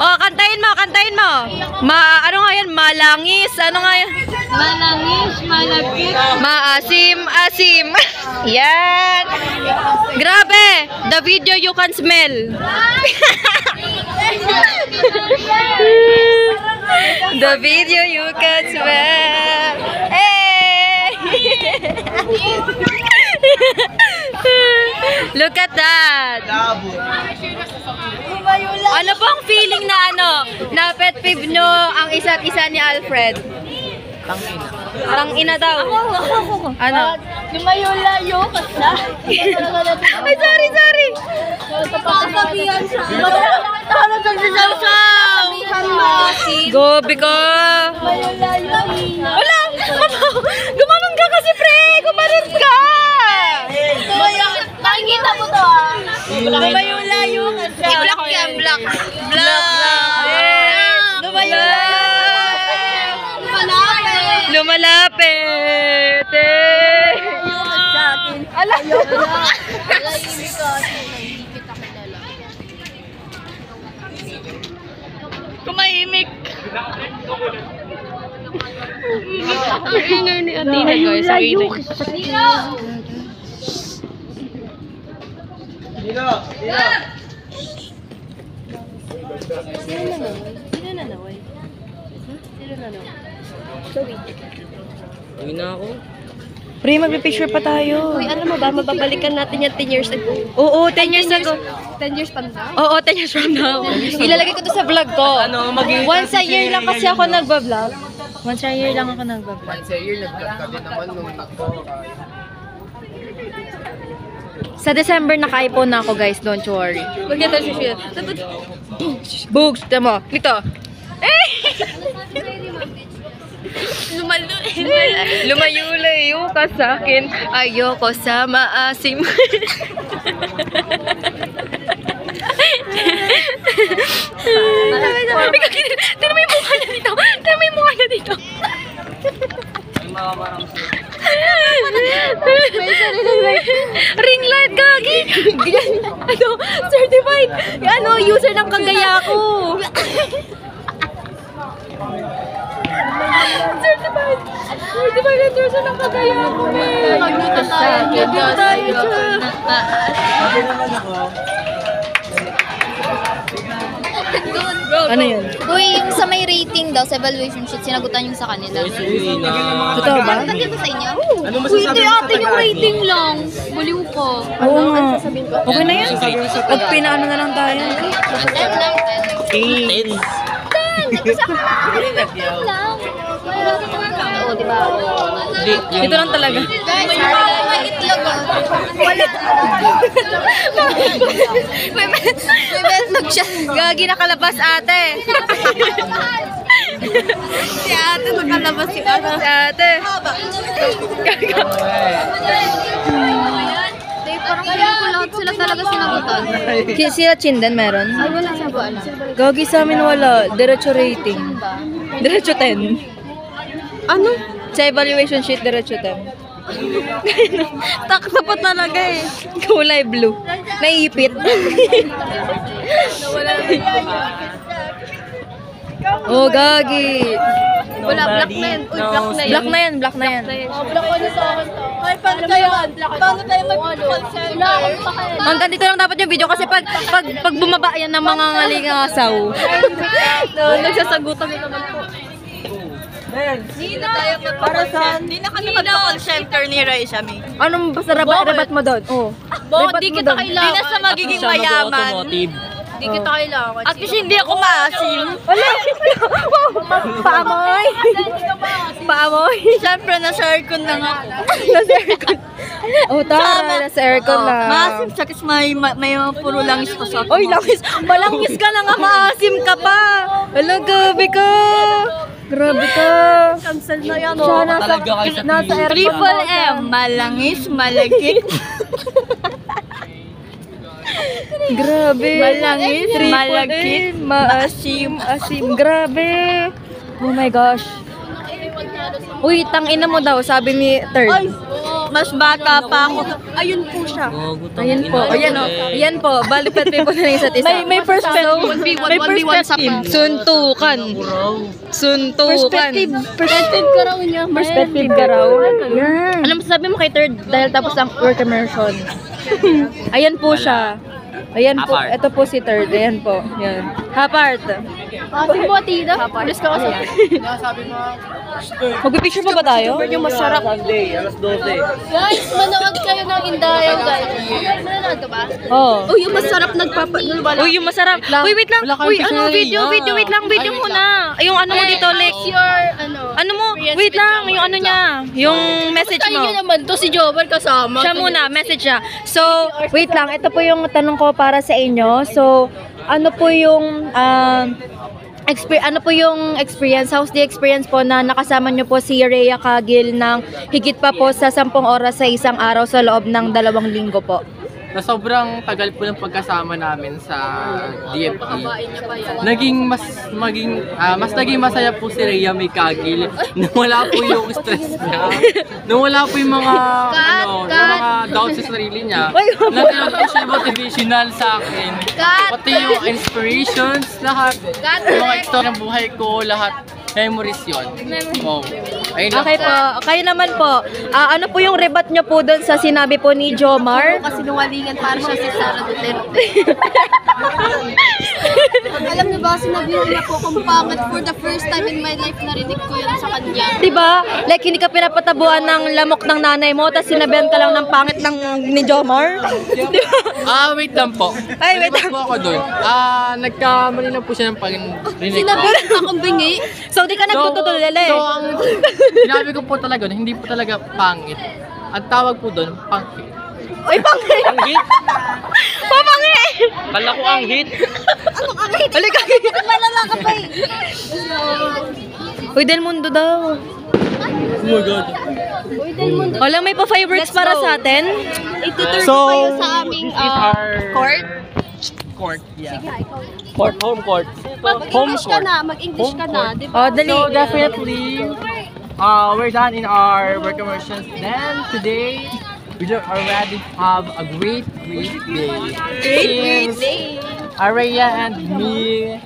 Oh, kantahin mo, kantahin mo. Ano nga yan? Malangis. Ano nga yan? Malangis, malapit. Maasim, asim. Yan. Grabe. The video you can smell. The video you can smell. Hey! Look at that. Ano pong feeling na pet peeve nyo ang isa't isa ni Alfred? Tangina daw. Ano? Lumayo-layo kasi. Ay, sorry. Sasabihan siya. Gobi ka. Wala! Gumanon ka kasi, pre! Gumanon ka! Nakikita mo to ah. Lumayo-layo kasi. I-block yan, block. Lumalapit. Ala. Kumahimik. Ang ingay ni Athena, guys. Ang ingay. Sino nanaway? Uwi na ako. Pre, magpipicture pa tayo. Uy, alam mo ba, mababalikan natin yan 10 years ago. Oo, 10 years ago. 10 years from now? Oo, 10 years from now. Ilalagay ko to sa vlog ko. Once a year lang kasi ako nagbablog. Once a year lang ako nagbablog. Once a year, nag-vlog kami naman nung Sa December naka-iPhone na ako, guys. Don't worry. Maganda si Shia. Boogs, tama. Dito. Lumayo-layo ka sa akin. Ayoko sa maasim. Tino mo yung mukha niya dito. Tino mo yung mukha niya dito. Ring light, gagi. Ano, certified. Ano, user ng kagaya ko. Certified user ng kagaya ko. Magluto tayo. Magluto tayo siya. Ano yun? Uy, yung sa may rating daw, sa evaluation sheet, sinagutan yung sa kanila. Totoo ba? Maganda ba sa inyo? Ano Uy, hindi ate yung rating lang. Buliw ko. Oo nga. Okay na yan. Pag pinaano na lang tayo. 10 lang, 10. 10. lang. Oo, di ba? Dito lang talaga. Guys, may itlog ah. Wala. May itlog siya. Gagi, nakalabas ate. Si ate, nakalabas si ate. Si ate. Parang feeling ko lahat sila talaga sinagutan. Sila Chindan meron? Ay, wala siya ba alam? Gagi sa amin wala. Diretso rating. Diretso 10. Ano? Sa evaluation sheet, diretso 10. Taksa pa talaga eh. Kulay blue. Naiipit. Oh, gagi. Wala, black na yan. Uy, black na yan. Black na yan, black na yan. Black na sa akin to. Ay, paano tayo mag-call center? Wala akong pakialam. Hanggang dito lang dapat yung video kasi pag bumaba yan ng mga ngalingasaw. Nagsasagutan na naman po. Nina, para saan? Hindi na kami mag-call center ni Raisa, May. Anong basta rabat mo doon? Oh. Di kita kailangan. Hindi na sa magiging mayaman. Di kita kailangan. At kasi hindi ako maasim. Wala! Paamoy! Paamoy! Siyempre, nasa aircon lang ako. Nasa aircon. Oh, tara. Nasa aircon na. Maasim siya kasi may puro langis pa sa akin. Oy, langis! Malangis ka na nga, maasim ka pa! Hala, gabi ka! Grabe ka! Cancel na yan. Siya nasa aircon. Triple M. Malangis, malagkit. Grabe. Malangis, malagkit, maasim, asim. Grabe. Oh my gosh. Uy, tangina mo daw, sabi ni Third. Ay, mas bata pa ako. Ayun po siya. Ayan po. Ayan po. Ayan po. Balipat po na ng isa't isa. May first pen. 1v1, May 1v1 sa perspective. Suntukan. Suntukan. Perspective ka raw niya. Perspective ka raw. Yan. Alam mo, sabi mo kay third dahil tapos ang work immersion. Ayan po siya. Ayan po. Ito po si third. Ayan po. Yan. Hapart. Ate mo, Tita. Alis ka kasi. Sabi mo, Magpipicture pa ba tayo? Yung masarap. Sunday, alas 12. Guys, manood kayo ng Indayaw, guys. Manood ka ba? Oo. Oh, yung masarap Uy, yung masarap. Uy, wait lang. Uy, ano, video, wait lang, video muna. Yung ano mo dito, Lex. Your, Ano mo, wait lang, yung ano niya, yung message mo. Tayo naman to, si Jovan kasama. Siya muna, message siya. So, wait lang, ito po yung tanong ko para sa inyo. So, ano po yung, ano po yung experience, how's the experience po na nakasama nyo po si Rhea Kagil ng higit pa po sa 10 oras sa isang araw sa loob ng 2 linggo po? Na sobrang tagal po ng pagkasama namin sa DFT. Mas naging masaya po si Rhea May Kagil. Nawala po yung stress niya. Nawala po yung mga yung mga doubts sa sarili niya. Nagkaroon po siya motivational sa akin. Pati yung inspirations, lahat. Yung mga story ng buhay ko, lahat. Memories yun. Oh. Ayun lang Okay po, kayo naman po, ano po yung rebat nyo po doon sa sinabi po ni Jomar? Kasi nungalingan para siya si Sara Duterte. Alam niyo ba, sinabi niya po kung pangit for the first time in my life narinig ko yun sa kanya. Diba? Like, hindi ka pinapatabuan ng lamok ng nanay mo, tapos sinabihan ka lang ng pangit ni Jomar? Diba? wait lang po. Ay, wait lang. Po ako doon. Nagkamali na po siya ng pag-rinig ko. Sinabi niya akong bingi. So, di ka nagtutulele. So, ang sinabi ko po talaga, hindi po talaga pangit. Ang tawag po doon, pangit. Ay, pangit! Pangit? Pangit! Kala ko ang hit. Halika! Malala ka pa eh. Uy, Del Mundo daw. Oh my God. Wala, may pa fireworks para sa atin. Itutur ko kayo sa aming court. Court, yeah. Home court. Mag-English ka na, mag-English ka na, di ba? Oh, dali. So definitely, we're done in our work immersions. Then today, we are ready to have a great day. Since Araya and me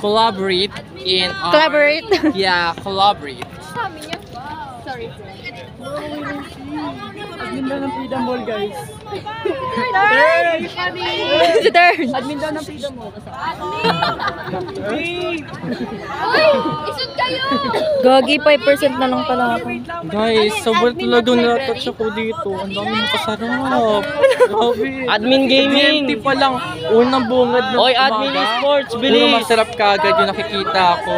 collaborate in our, Collaborate? Yeah, collaborate. Sorry. Admin daw ng Freedom Ball, guys. Si Turn. Admin daw ng Freedom Ball. Uy, isod kayo! Gagi, 5% na lang pala ako. Guys, sobrang talaga na-touch ako dito. Ang dami makasarap. Grabe. Admin Gaming! Hindi pa lang. Unang bungad ng Oy, Admin Sports, bilis! Puro masarap kagad yung nakikita ko.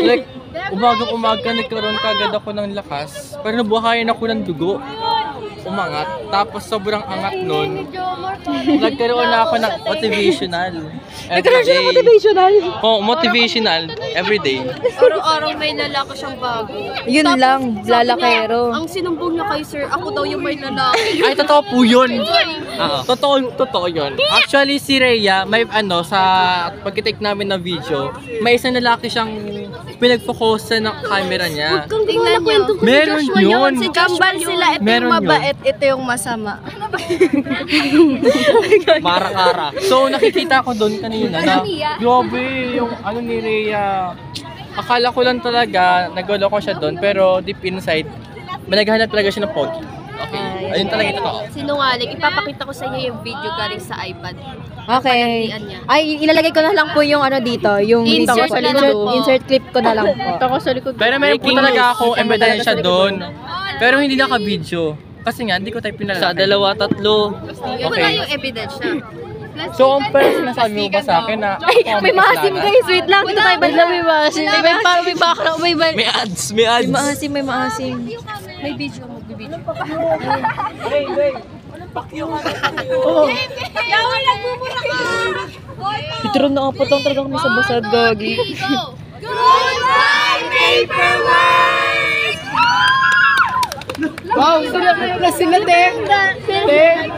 Like, umagang-umaga nagkaroon kagad ako ng lakas. Pero nabuhayan ako ng dugo. Umangat. Tapos sobrang angat nun. Nagkaroon na ako ng motivational. Nagkaroon siya ng motivational. Oo, motivational. Everyday. Araw-araw may lalaki siyang bago. Yun lang, lalakero. Ang sinumbong niya kay sir, ako daw yung may lalaki. Ay, totoo po yun. Totoo yun. Actually, si Rhea, may sa pagkitake namin ng video, may isang lalaki siyang pinag-focusan ng camera niya. Tingnan niyo. Meron yun. Si Kambal sila, ito Meron yung mabait, ito yung masama. Mara-kara. So, nakikita ko doon kanina na, grabe, yung ano ni Rhea. Akala ko lang talaga, nagolo ko siya doon, pero deep inside, naghahanap talaga siya ng pogi. Okay. Ayun talaga ito totoo. Sinungaling, ipapakita ko sa inyo yung video galing sa iPad. Okay. Panandian niya. Ay, ilalagay ko na lang po yung ano dito, yung Insert na lang po. insert clip ko na lang po. Ito ko sa likod. Pero meron po talaga akong ebidensya doon. Pero hindi naka-video. Kasi nga, hindi ko tayo pinalaki. Sa 2-3. Yun na yung evidence na. So, ang first sinasabi mo ba sa akin na Ay, may maasim guys, wait lang. Dito tayo banda. May maasim. May parang may background, may May ads, may ads. May maasim, may maasim. may video, magbibideo. Yawa lang bubura ka! Ito na apat lang talaga kami sa basag, gagi. Goodbye, paperwork! Wow, sila na sila, Teng.